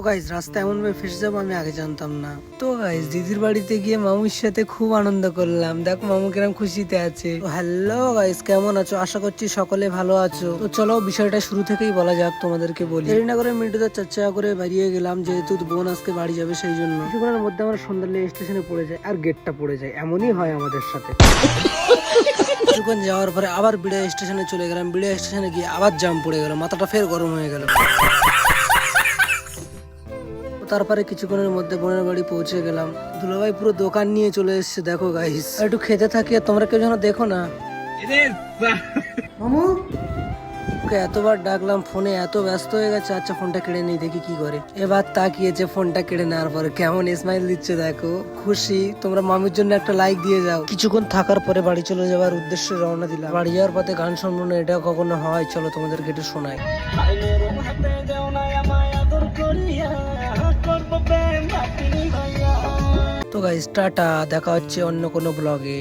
Guys রাস্তা এমন ভাবে ফেসে যাবো আমি আগে জানতাম না। তো গাইস দিদির বাড়িতে গিয়ে মামুর সাথে খুব আনন্দ করলাম। দেখো মামু কিরম খুশিতে আছে। হ্যালো গাইস, কেমন আছো? আশা করছি সকলে ভালো আছো। তো চলো বিষয়টা শুরু থেকেই বলা যাক, তোমাদেরকে বলি। দেরি না করে মিনিটে চাচ্চা করে বেরিয়ে গেলাম, যেহেতু বোন আজকে বাড়ি যাবে সেই জন্য। কিছুক্ষণের মধ্যে আমরা সন্ধ্যালে স্টেশনে পড়ে যাই আর গেটটা পড়ে যায়। এমনই হয় আমাদের সাথে। কিছুক্ষণ যাওয়ার পরে আবার বিড়া স্টেশনে চলে গেলাম। বিড়া স্টেশনে গিয়ে আবার জাম পড়ে গেল, মাথাটা ফের গরম হয়ে গেল। তারপরে কিছুক্ষণের মধ্যে বোনের বাড়ি পৌঁছে গেলাম। দুলাভাই পুরো দোকান নিয়ে চলে এসেছে, দেখো গাইস। একটু খেতে থাকি আর তোমরা কেউ যেন দেখো না। মামু ওকে এতবার ডাকলাম, ফোনে এত ব্যস্ত হয়ে গেছে। আচ্ছা ফোনটা কেড়ে নিই, দেখি কি করে। এবার তাকিয়েছে, ফোনটা কেড়ে নেওয়ার পরে কেমন স্মাইল দিচ্ছে দেখো, খুশি। তোমরা মামির জন্য একটা লাইক দিয়ে যাও। কিছুক্ষণ থাকার পরে বাড়ি চলে যাওয়ার উদ্দেশ্যে রওনা দিলাম। বাড়ি যাওয়ার পথে গান শুনবো না, এটা কখনো হয়? চলো তোমাদেরকে একটু শোনাই। তো গাইস টাটা, দেখা হচ্ছে অন্য কোনো ব্লগে।